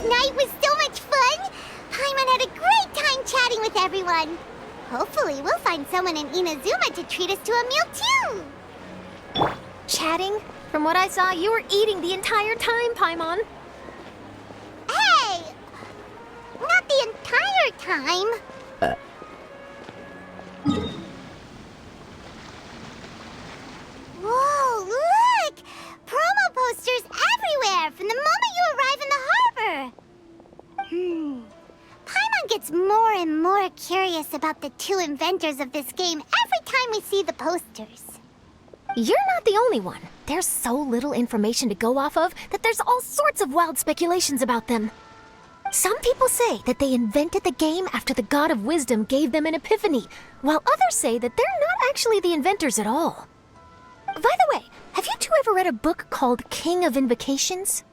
night was so much fun! Paimon had a great time chatting with everyone. Hopefully, we'll find someone in Inazuma to treat us to a meal, too! Chatting? From what I saw, you were eating the entire time, Paimon. Hey! Not the entire time. Whoa, look! Promo posters everywhere from the moment you arrive in the harbor. Paimon gets more and more curious about the two inventors of this game every time we see the posters. You're not the only one. There's so little information to go off of that there's all sorts of wild speculations about them. Some people say that they invented the game after the God of Wisdom gave them an epiphany, while others say that they're not actually the inventors at all. By the way, have you two ever read a book called King of Invocations?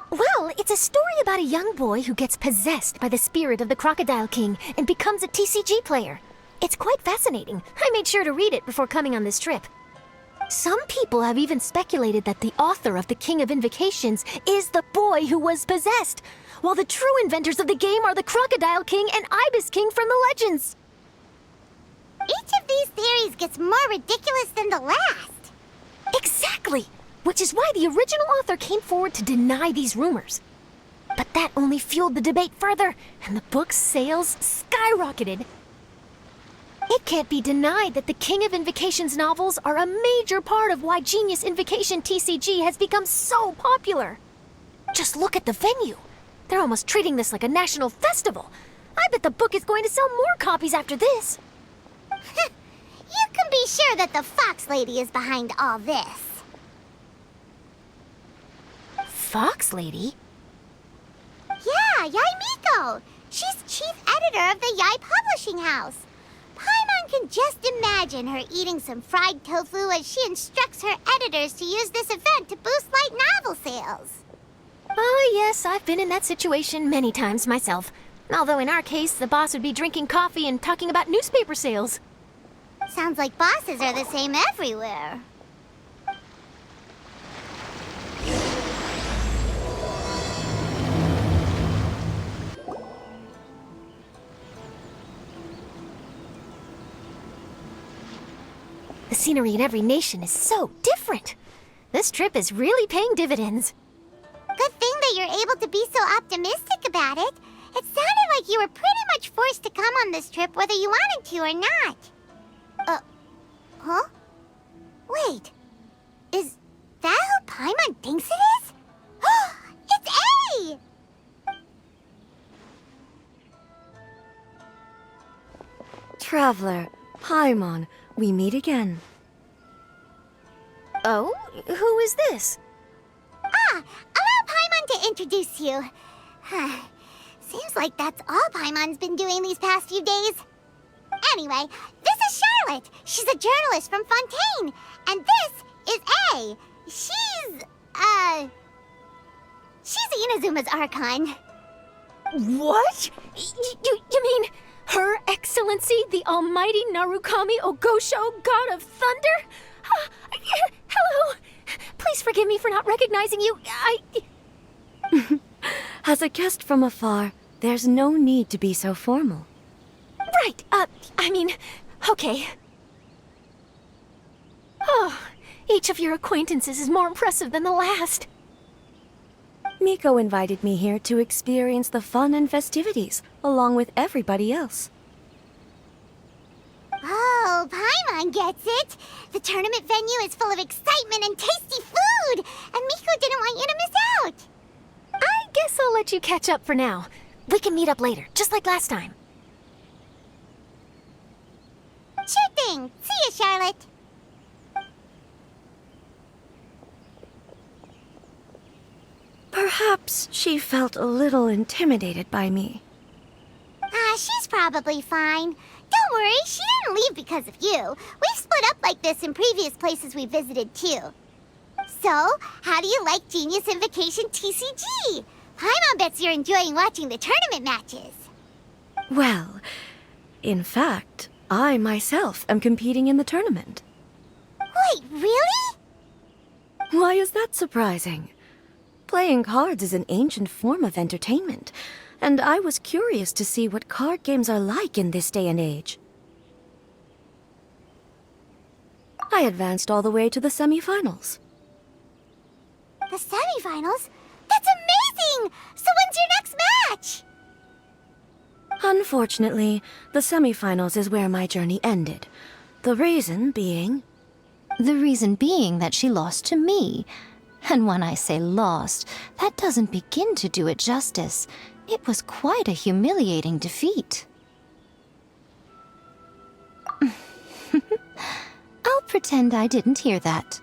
Well, it's a story about a young boy who gets possessed by the spirit of the Crocodile King and becomes a TCG player. It's quite fascinating. I made sure to read it before coming on this trip. Some people have even speculated that the author of the King of Invocations is the boy who was possessed, while the true inventors of the game are the Crocodile King and Ibis King from the legends. Each of these theories gets more ridiculous than the last. Exactly! Which is why the original author came forward to deny these rumors. But that only fueled the debate further, and the book's sales skyrocketed. It can't be denied that the King of Invocations novels are a major part of why Genius Invocation TCG has become so popular. Just look at the venue. They're almost treating this like a national festival. I bet the book is going to sell more copies after this. You can be sure that the Fox Lady is behind all this. Fox Lady? Yeah, Yai Miko. She's chief editor of the Yai Publishing House. Paimon can just imagine her eating some fried tofu as she instructs her editors to use this event to boost light novel sales. Oh, yes, I've been in that situation many times myself. Although in our case, the boss would be drinking coffee and talking about newspaper sales. Sounds like bosses are the same everywhere. The scenery in every nation is so different. This trip is really paying dividends. Good thing that you're able to be so optimistic about it. It sounded like you were pretty much forced to come on this trip whether you wanted to or not. Huh? Wait. Is that who Paimon thinks it is? It's A! Traveler, Paimon, we meet again. Oh? Who is this? Allow Paimon to introduce you. Seems like that's all Paimon's been doing these past few days. Anyway, this is Charlotte. She's a journalist from Fontaine. And this is A. She's Inazuma's Archon. What? You mean Her Excellency, the Almighty Narukami Ogosho, God of Thunder? Hello. Please forgive me for not recognizing you. As a guest from afar, there's no need to be so formal. Right, okay. Oh, each of your acquaintances is more impressive than the last. Miko invited me here to experience the fun and festivities, along with everybody else. Oh, Paimon gets it. The tournament venue is full of excitement and tasty food, and Miko didn't want you to miss out. I guess I'll let you catch up for now. We can meet up later, just like last time. Sure thing. See you, Charlotte. Perhaps she felt a little intimidated by me. She's probably fine. Don't worry, she didn't leave because of you. We've split up like this in previous places we visited, too. So, how do you like Genius Invocation TCG? Paimon bets you're enjoying watching the tournament matches. Well, in fact, I myself am competing in the tournament. Wait, really? Why is that surprising? Playing cards is an ancient form of entertainment, and I was curious to see what card games are like in this day and age. I advanced all the way to the semifinals. The semifinals? That's amazing! So when's your next match? Unfortunately, the semifinals is where my journey ended. The reason being... The reason being that she lost to me. And when I say lost, that doesn't begin to do it justice. It was quite a humiliating defeat. I'll pretend I didn't hear that.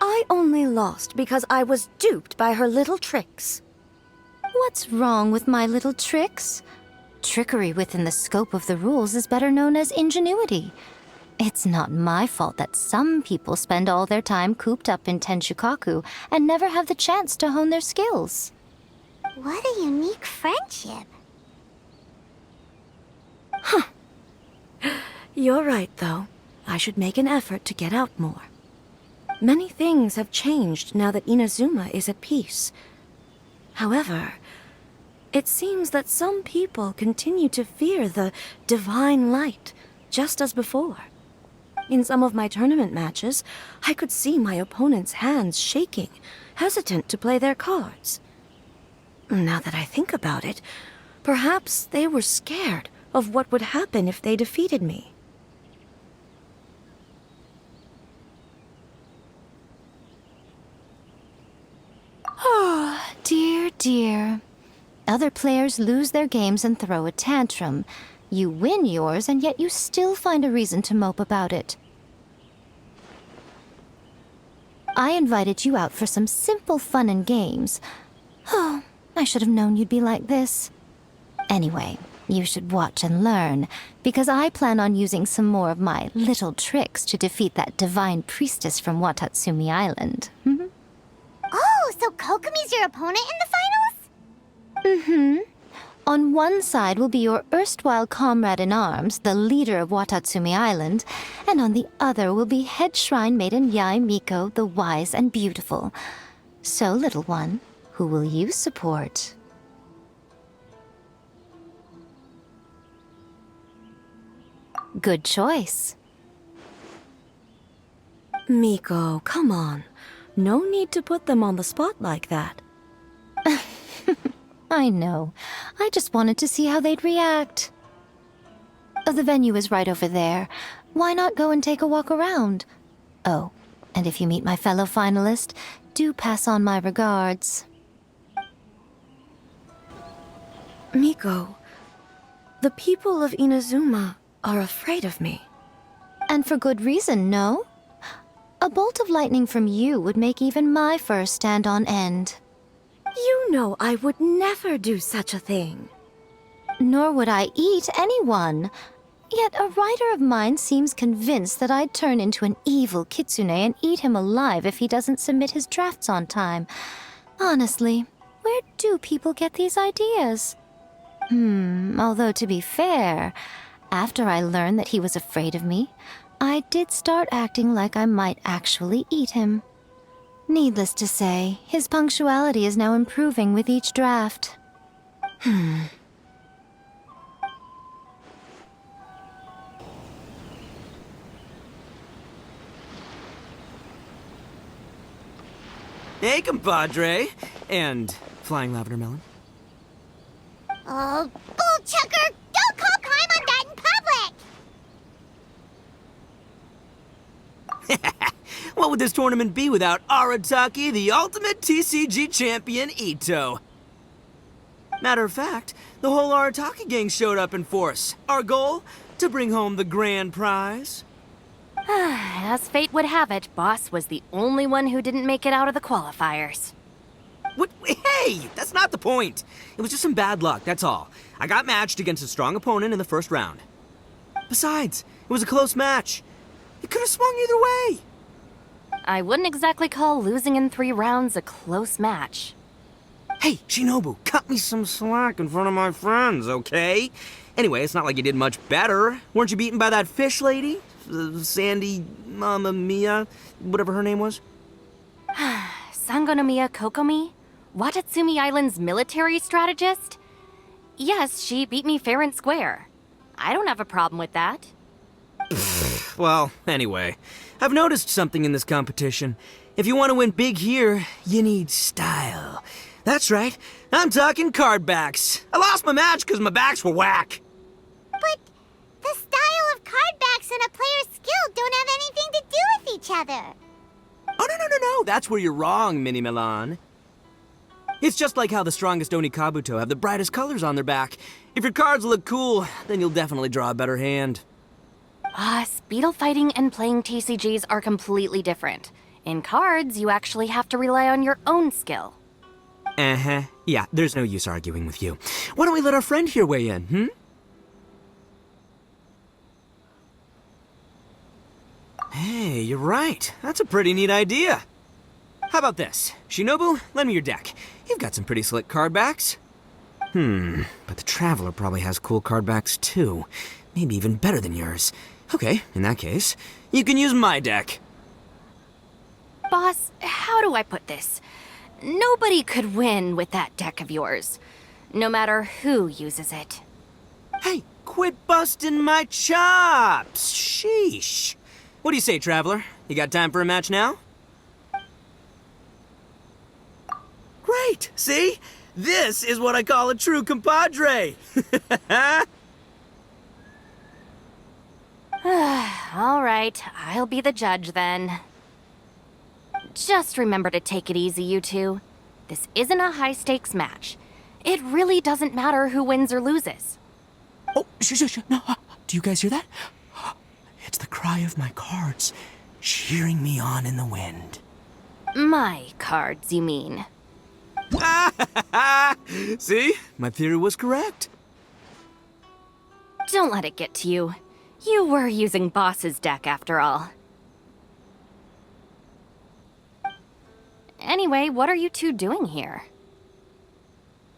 I only lost because I was duped by her little tricks. What's wrong with my little tricks? Trickery within the scope of the rules is better known as ingenuity. It's not my fault that some people spend all their time cooped up in Tenshukaku and never have the chance to hone their skills. What a unique friendship. You're right, though. I should make an effort to get out more. Many things have changed now that Inazuma is at peace. However, it seems that some people continue to fear the divine light, just as before. In some of my tournament matches, I could see my opponent's hands shaking, hesitant to play their cards. Now that I think about it, perhaps they were scared of what would happen if they defeated me. Oh, dear, dear. Other players lose their games and throw a tantrum. You win yours, and yet you still find a reason to mope about it. I invited you out for some simple fun and games. Oh, I should have known you'd be like this. Anyway, you should watch and learn, because I plan on using some more of my little tricks to defeat that divine priestess from Watatsumi Island. Oh, so Kokomi's your opponent in the finals? Mm-hmm. On one side will be your erstwhile comrade-in-arms, the leader of Watatsumi Island, and on the other will be head shrine maiden Yae Miko, the wise and beautiful. So, little one, who will you support? Good choice. Miko, come on. No need to put them on the spot like that. I know. I just wanted to see how they'd react. The venue is right over there. Why not go and take a walk around? Oh, and if you meet my fellow finalist, do pass on my regards. Miko, the people of Inazuma are afraid of me. And for good reason, no? A bolt of lightning from you would make even my fur stand on end. You know I would never do such a thing. Nor would I eat anyone. Yet a writer of mine seems convinced that I'd turn into an evil kitsune and eat him alive if he doesn't submit his drafts on time. Honestly, where do people get these ideas? Although to be fair, after I learned that he was afraid of me, I did start acting like I might actually eat him. Needless to say, his punctuality is now improving with each draft. Hey, compadre. And flying lavender melon. Oh, bull chucker! Don't call crime on that in public! What would this tournament be without Arataki, the ultimate TCG champion, Ito? Matter of fact, the whole Arataki gang showed up in force. Our goal? To bring home the grand prize. As fate would have it, Boss was the only one who didn't make it out of the qualifiers. What? Hey, that's not the point. It was just some bad luck, that's all. I got matched against a strong opponent in the first round. Besides, it was a close match. It could have swung either way. I wouldn't exactly call losing in 3 rounds a close match. Hey, Shinobu, cut me some slack in front of my friends, okay? Anyway, it's not like you did much better. Weren't you beaten by that fish lady? Sandy, Mamma Mia, whatever her name was? Sangonomiya Kokomi? Watatsumi Island's military strategist? Yes, she beat me fair and square. I don't have a problem with that. Well, anyway, I've noticed something in this competition. If you want to win big here, you need style. That's right, I'm talking card backs. I lost my match because my backs were whack. But the style of card backs and a player's skill don't have anything to do with each other. Oh, no, that's where you're wrong, Mini Milan. It's just like how the strongest Onikabuto have the brightest colors on their back. If your cards look cool, then you'll definitely draw a better hand. Speedle fighting and playing TCGs are completely different. In cards, you actually have to rely on your own skill. Uh-huh. Yeah, there's no use arguing with you. Why don't we let our friend here weigh in, Hey, you're right. That's a pretty neat idea. How about this? Shinobu, lend me your deck. You've got some pretty slick card backs. But the Traveler probably has cool card backs too. Maybe even better than yours. Okay, in that case, you can use my deck. Boss, how do I put this? Nobody could win with that deck of yours, no matter who uses it. Hey, quit busting my chops! Sheesh. What do you say, Traveler? You got time for a match now? Great! See? This is what I call a true compadre! All right, I'll be the judge then. Just remember to take it easy, you two. This isn't a high-stakes match. It really doesn't matter who wins or loses. Oh, shush. No, do you guys hear that? It's the cry of my cards, cheering me on in the wind. My cards, you mean? See? My theory was correct. Don't let it get to you. You were using Boss's deck after all. Anyway, what are you two doing here?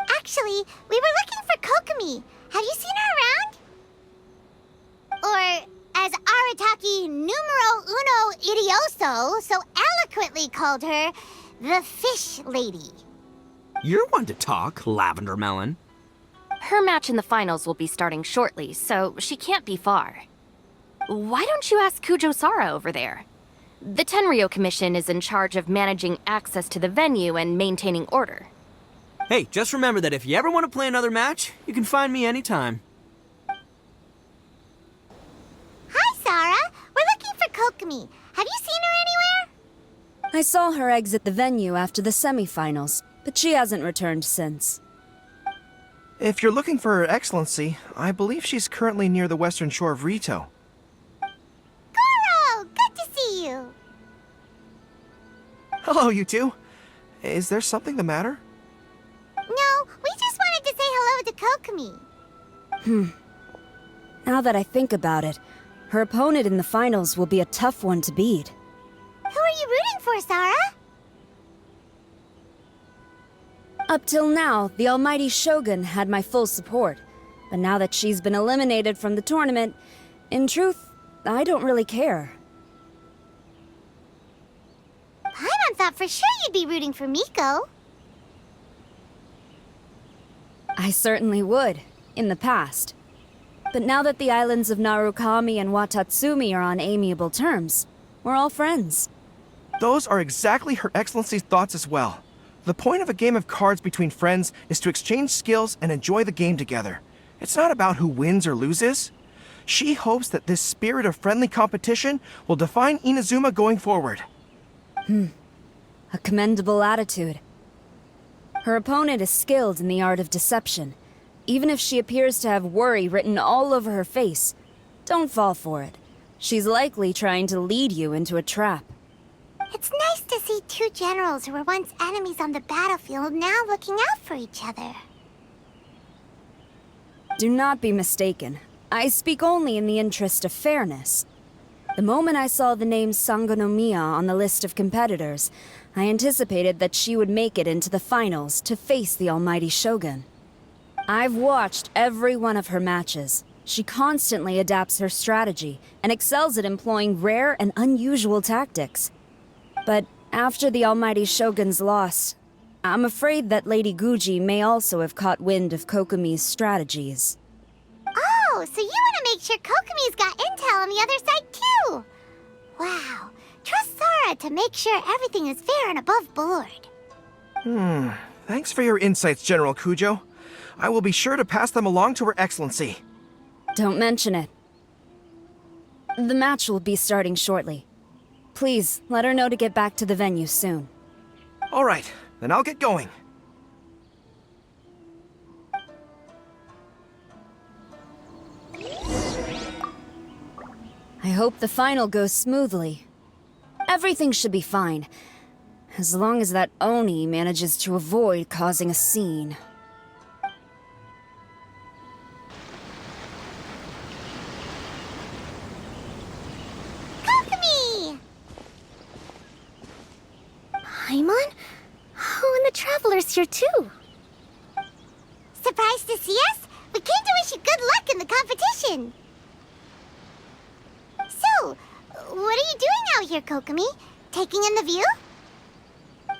Actually, we were looking for Kokomi. Have you seen her around? Or, as Arataki numero uno idioso so eloquently called her, the Fish Lady. You're one to talk, Lavender Melon. Her match in the finals will be starting shortly, so she can't be far. Why don't you ask Kujo-Sara over there? The Tenryo Commission is in charge of managing access to the venue and maintaining order. Hey, just remember that if you ever want to play another match, you can find me anytime. Hi, Sarah. We're looking for Kokomi. Have you seen her anywhere? I saw her exit the venue after the semifinals, but she hasn't returned since. If you're looking for Her Excellency, I believe she's currently near the western shore of Rito. Goro, good to see you. Hello, you two. Is there something the matter? No, we just wanted to say hello to Kokomi. Now that I think about it, her opponent in the finals will be a tough one to beat. Who are you rooting for, Sarah? Up till now, the almighty Shogun had my full support. But now that she's been eliminated from the tournament, in truth, I don't really care. Paimon thought for sure you'd be rooting for Miko. I certainly would, in the past. But now that the islands of Narukami and Watatsumi are on amiable terms, we're all friends. Those are exactly Her Excellency's thoughts as well. The point of a game of cards between friends is to exchange skills and enjoy the game together. It's not about who wins or loses. She hopes that this spirit of friendly competition will define Inazuma going forward. A commendable attitude. Her opponent is skilled in the art of deception. Even if she appears to have worry written all over her face, don't fall for it. She's likely trying to lead you into a trap. It's nice to see two generals who were once enemies on the battlefield now looking out for each other. Do not be mistaken. I speak only in the interest of fairness. The moment I saw the name Sangonomiya on the list of competitors, I anticipated that she would make it into the finals to face the almighty Shogun. I've watched every one of her matches. She constantly adapts her strategy and excels at employing rare and unusual tactics. But After the Almighty Shogun's loss, I'm afraid that Lady Guji may also have caught wind of Kokomi's strategies. Oh, so you want to make sure Kokomi's got intel on the other side too? Wow. Trust Sora to make sure everything is fair and above board. Thanks for your insights, General Kujo. I will be sure to pass them along to Her Excellency. Don't mention it. The match will be starting shortly. Please, let her know to get back to the venue soon. All right, then I'll get going. I hope the final goes smoothly. Everything should be fine, as long as that Oni manages to avoid causing a scene. Kokomi! Paimon? Oh, and the Traveler's here too. Surprised to see us? We came to wish you good luck in the competition. So, what are you doing out here, Kokomi? Taking in the view?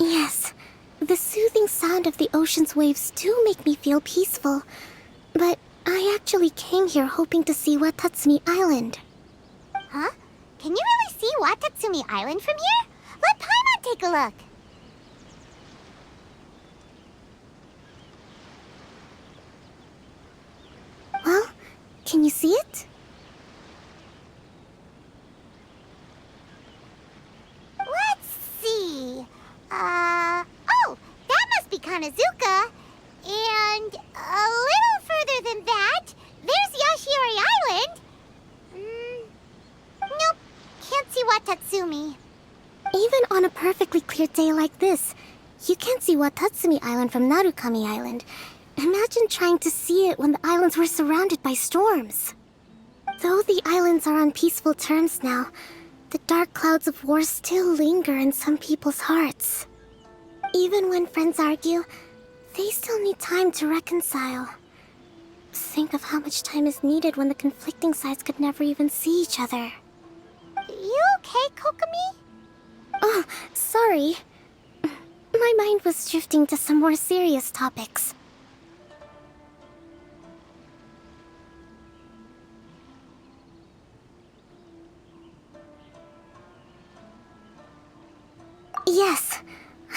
Yes, the soothing sound of the ocean's waves do make me feel peaceful. But I actually came here hoping to see Watatsumi Island. Huh? Can you really see Watatsumi Island from here? Let Paimon take a look. Well, can you see it? Let's see. Oh, that must be Kanazuka. And a little further than that, there's Yashiori Island. Nope, can't see Watatsumi. Even on a perfectly clear day like this, you can't see Watatsumi Island from Narukami Island. Imagine trying to see it when the islands were surrounded by storms. Though the islands are on peaceful terms now, the dark clouds of war still linger in some people's hearts. Even when friends argue, they still need time to reconcile. Think of how much time is needed when the conflicting sides could never even see each other. You okay, Kokomi? Oh, sorry. My mind was drifting to some more serious topics. Yes,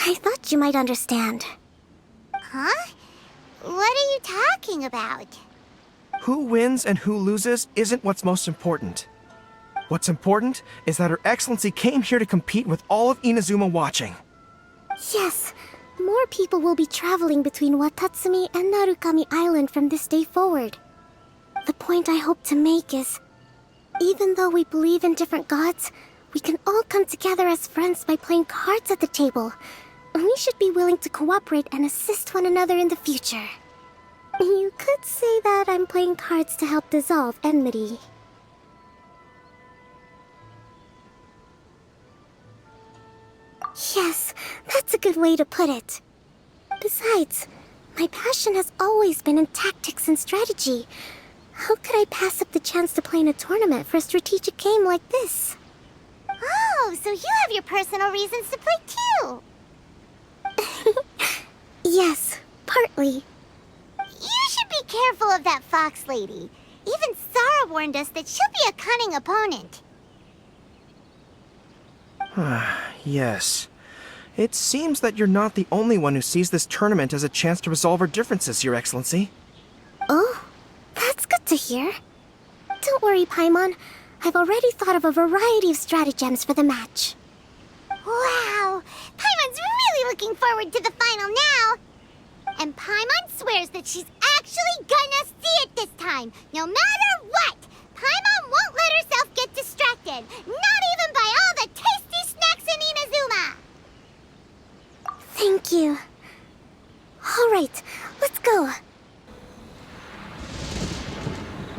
I thought you might understand. Huh? What are you talking about? Who wins and who loses isn't what's most important. What's important is that Her Excellency came here to compete with all of Inazuma watching. Yes, more people will be traveling between Watatsumi and Narukami Island from this day forward. The point I hope to make is, even though we believe in different gods, we can all come together as friends by playing cards at the table. We should be willing to cooperate and assist one another in the future. You could say that I'm playing cards to help dissolve enmity. Yes, that's a good way to put it. Besides, my passion has always been in tactics and strategy. How could I pass up the chance to play in a tournament for a strategic game like this? Oh, so you have your personal reasons to play too. Yes, partly. You should be careful of that fox lady. Even Sara warned us that she'll be a cunning opponent. Yes. It seems that you're not the only one who sees this tournament as a chance to resolve our differences, Your Excellency. Oh, that's good to hear. Don't worry, Paimon. I've already thought of a variety of stratagems for the match. Wow! Paimon's really looking forward to the final now! And Paimon swears that she's actually gonna see it this time, no matter what! Paimon won't let herself get distracted, not even by all the tasty snacks in Inazuma! Thank you. All right, let's go.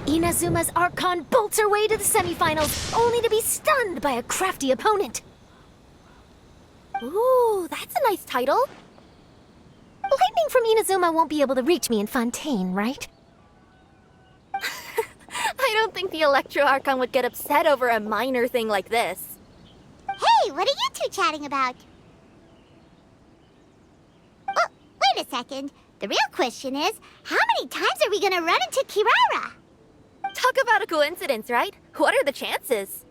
Inazuma's Archon bolts her way to the semifinals, only to be stunned by a crafty opponent. Ooh, that's a nice title. Lightning from Inazuma won't be able to reach me in Fontaine, right? I don't think the Electro Archon would get upset over a minor thing like this. Hey, what are you two chatting about? second. The real question is, how many times are we gonna run into Kirara? Talk about a coincidence, right? What are the chances?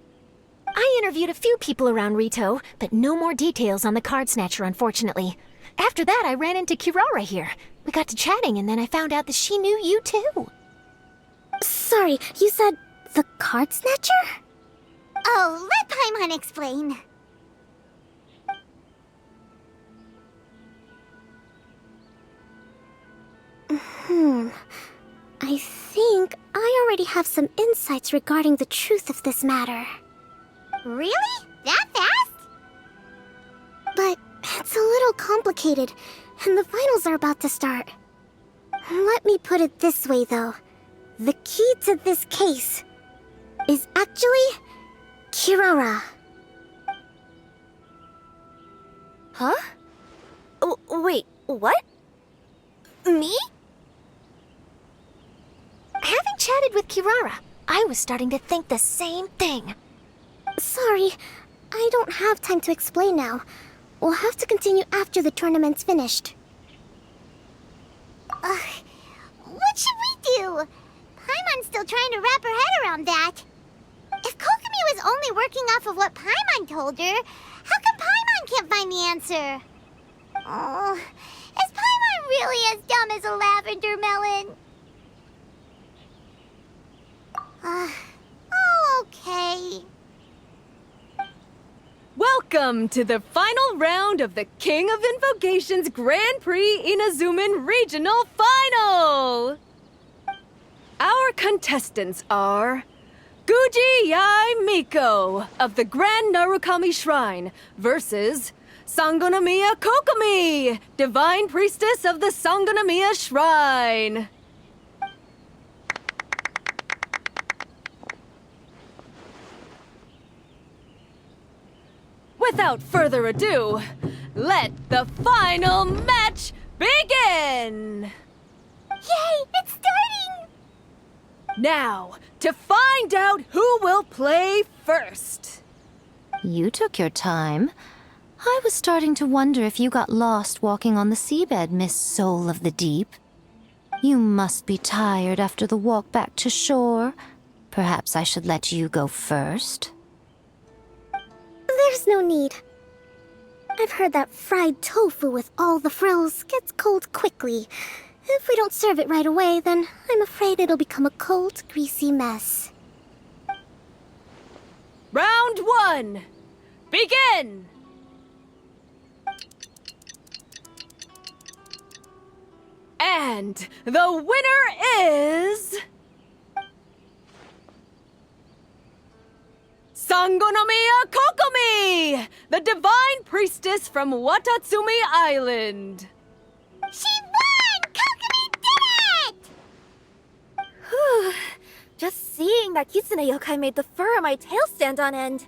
I interviewed a few people around Rito, but no more details on the card snatcher, unfortunately. After that, I ran into Kirara here. We got to chatting, and then I found out that she knew you too. Sorry, you said the card snatcher? Oh, let Paimon explain. I think I already have some insights regarding the truth of this matter. Really? That fast? But it's a little complicated, and the finals are about to start. Let me put it this way, though. The key to this case is actually Kirara. Huh? Wait, what? Me? Having chatted with Kirara, I was starting to think the same thing. Sorry, I don't have time to explain now. We'll have to continue after the tournament's finished. What should we do? Paimon's still trying to wrap her head around that. If Kokomi was only working off of what Paimon told her, how come Paimon can't find the answer? Oh, is Paimon really as dumb as a lavender melon? Oh, okay. Welcome to the final round of the King of Invocations Grand Prix Inazuman Regional Final! Our contestants are Guji Yai Miko of the Grand Narukami Shrine versus Sangonomiya Kokomi, Divine Priestess of the Sangonomiya Shrine. Without further ado, let the final match begin! Yay, it's starting! Now, to find out who will play first. You took your time. I was starting to wonder if you got lost walking on the seabed, Miss Soul of the Deep. You must be tired after the walk back to shore. Perhaps I should let you go first. There's no need. I've heard that fried tofu with all the frills gets cold quickly. If we don't serve it right away, then I'm afraid it'll become a cold, greasy mess. Round one, begin! And the winner is... Sangonomiya Kokomi, the Divine Priestess from Watatsumi Island. She won! Kokomi did it! Just seeing that Kitsune yokai made the fur on my tail stand on end.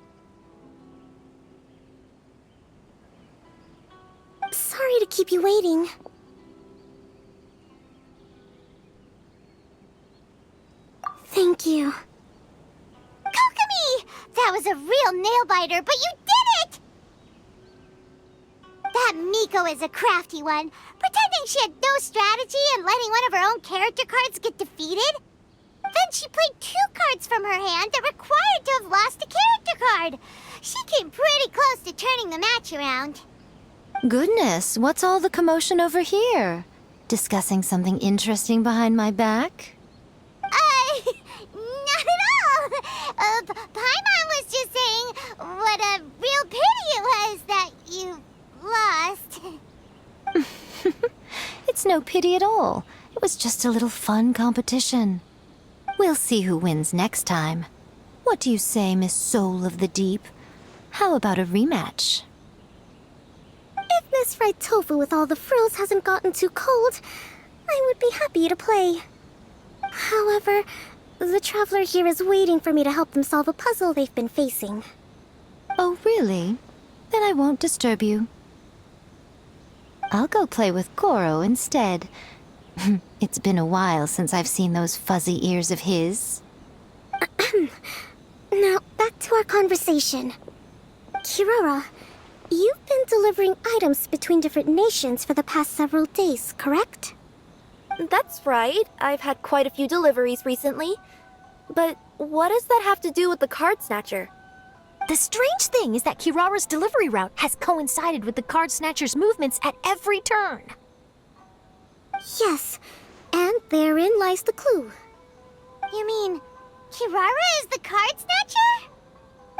Sorry to keep you waiting. Thank you. Kokomi! That was a real nail-biter, but you did it! That Miko is a crafty one, pretending she had no strategy and letting one of her own character cards get defeated. Then she played 2 cards from her hand that required to have lost a character card. She came pretty close to turning the match around. Goodness, what's all the commotion over here? Discussing something interesting behind my back? Not at all. Paimon was just saying what a real pity it was that you lost. It's no pity at all. It was just a little fun competition. We'll see who wins next time. What do you say, Miss Soul of the Deep? How about a rematch? If Miss Fried Tofu with all the frills hasn't gotten too cold, I would be happy to play. However, the traveler here is waiting for me to help them solve a puzzle they've been facing. Oh, really? Then I won't disturb you. I'll go play with Goro instead. It's been a while since I've seen those fuzzy ears of his. Now, back to our conversation. Kirara, You've been delivering items between different nations for the past several days, correct? That's right. I've had quite a few deliveries recently. But what does that have to do with the card snatcher? The strange thing is that Kirara's delivery route has coincided with the card snatcher's movements at every turn. Yes, and therein lies the clue. You mean, Kirara is the card snatcher?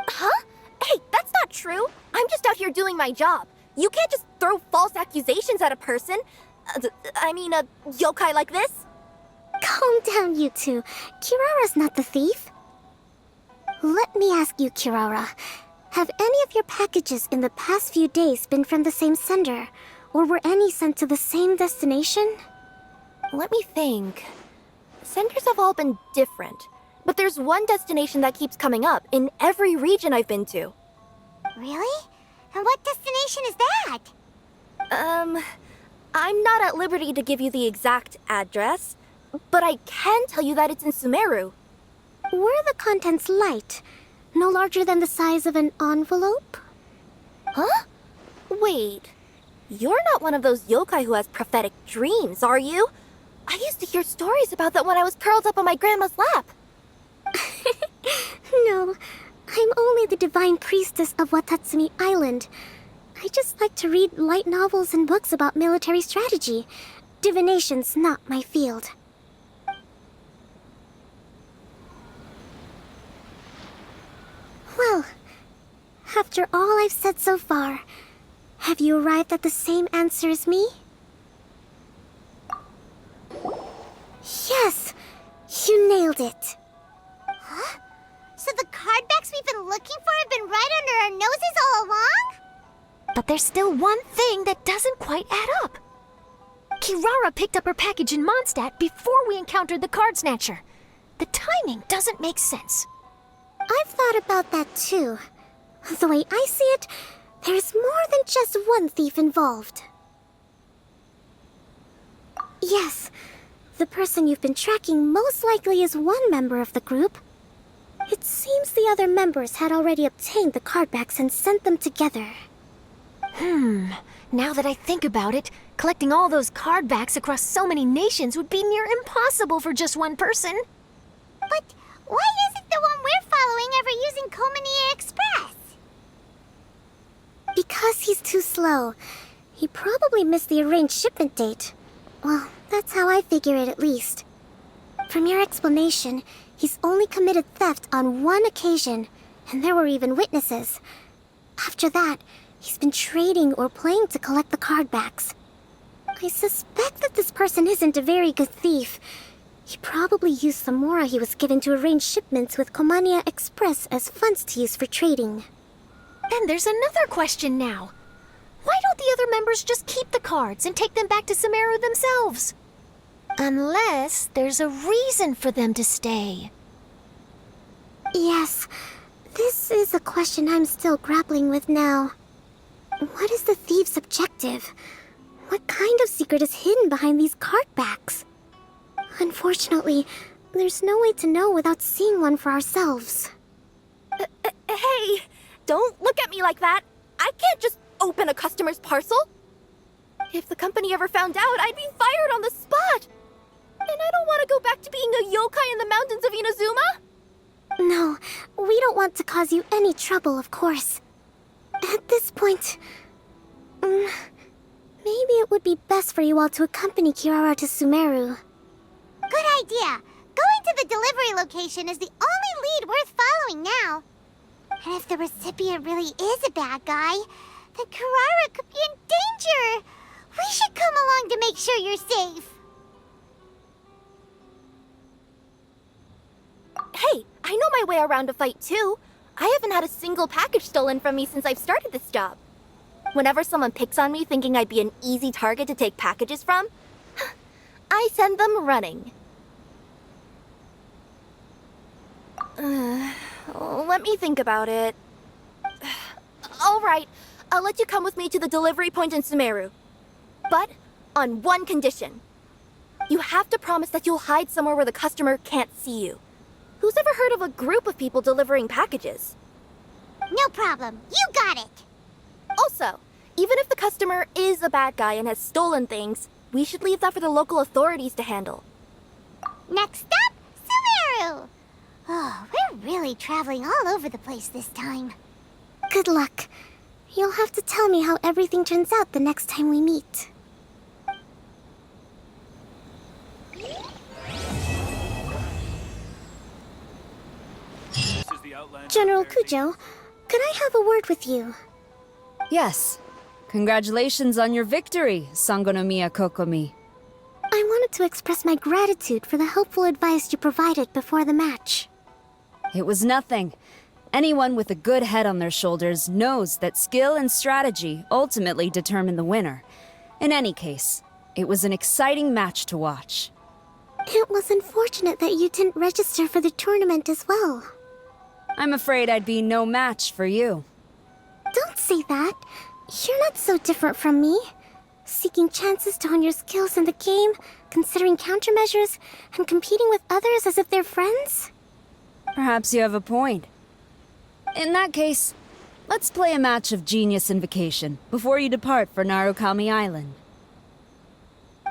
Huh? Hey, that's not true. I'm just out here doing my job. You can't just throw false accusations at a person. I mean, a yokai like this. Calm down, you two. Kirara's not the thief. Let me ask you, Kirara. Have any of your packages in the past few days been from the same sender? Or were any sent to the same destination? Let me think. Senders have all been different. But there's one destination that keeps coming up in every region I've been to. Really? And what destination is that? I'm not at liberty to give you the exact address, but I can tell you that it's in Sumeru. Were the contents light? No larger than the size of an envelope? Huh? Wait. You're not one of those yokai who has prophetic dreams, are you? I used to hear stories about that when I was curled up on my grandma's lap. No, I'm only the divine priestess of Watatsumi Island. I just like to read light novels and books about military strategy. Divination's not my field. Well, after all I've said so far, have you arrived at the same answer as me? Yes! You nailed it! Huh? So the cardbacks we've been looking for have been right under our noses all along? But there's still one thing that doesn't quite add up. Kirara picked up her package in Mondstadt before we encountered the card snatcher. The timing doesn't make sense. I've thought about that too. The way I see it, there's more than just one thief involved. Yes, the person you've been tracking most likely is one member of the group. It seems the other members had already obtained the cardbacks and sent them together. Now that I think about it, collecting all those cardbacks across so many nations would be near impossible for just one person. But why isn't the one we're following ever using Komania Express? Because he's too slow. He probably missed the arranged shipment date. Well, that's how I figure it at least. From your explanation, he's only committed theft on one occasion, and there were even witnesses. After that, he's been trading or playing to collect the cardbacks. I suspect that this person isn't a very good thief. He probably used the mora he was given to arrange shipments with Komania Express as funds to use for trading. Then there's another question now. Why don't the other members just keep the cards and take them back to Sumeru themselves? Unless there's a reason for them to stay. Yes, this is a question I'm still grappling with now. What is the thief's objective? What kind of secret is hidden behind these cardbacks? Unfortunately, there's no way to know without seeing one for ourselves. Hey, don't look at me like that. I can't just open a customer's parcel. If the company ever found out, I'd be fired on the spot. And I don't want to go back to being a yokai in the mountains of Inazuma. No, we don't want to cause you any trouble, of course. At this point, maybe it would be best for you all to accompany Kirara to Sumeru. Good idea. Going to the delivery location is the only lead worth following now. And if the recipient really is a bad guy, then Kirara could be in danger. We should come along to make sure you're safe. Hey, I know my way around a fight too. I haven't had a single package stolen from me since I've started this job. Whenever someone picks on me thinking I'd be an easy target to take packages from, I send them running. Let me think about it. Alright, I'll let you come with me to the delivery point in Sumeru. But on one condition. You have to promise that you'll hide somewhere where the customer can't see you. Who's ever heard of a group of people delivering packages? No problem. You got it. Also, even if the customer is a bad guy and has stolen things, we should leave that for the local authorities to handle. Next up, Sumeru! Oh, we're really traveling all over the place this time. Good luck. You'll have to tell me how everything turns out the next time we meet. General Kujo, could I have a word with you? Yes. Congratulations on your victory, Sangonomiya Kokomi. I wanted to express my gratitude for the helpful advice you provided before the match. It was nothing. Anyone with a good head on their shoulders knows that skill and strategy ultimately determine the winner. In any case, it was an exciting match to watch. It was unfortunate that you didn't register for the tournament as well. I'm afraid I'd be no match for you. Don't say that. You're not so different from me. Seeking chances to hone your skills in the game, considering countermeasures, and competing with others as if they're friends? Perhaps you have a point. In that case, let's play a match of Genius Invocation before you depart for Narukami Island.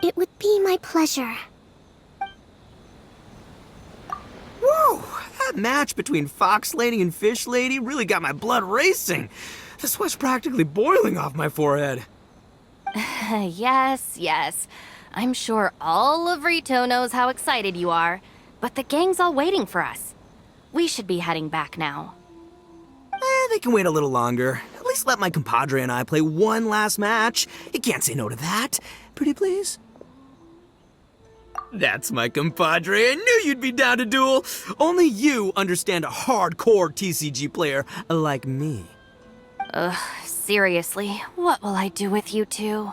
It would be my pleasure. Whoa! That match between Fox Lady and Fish Lady really got my blood racing. The sweat's practically boiling off my forehead. Yes. I'm sure all of Rito knows how excited you are, but the gang's all waiting for us. We should be heading back now. They can wait a little longer. At least let my compadre and I play one last match. You can't say no to that. Pretty please? That's my compadre. I knew you'd be down to duel. Only you understand a hardcore TCG player like me. Seriously, what will I do with you two?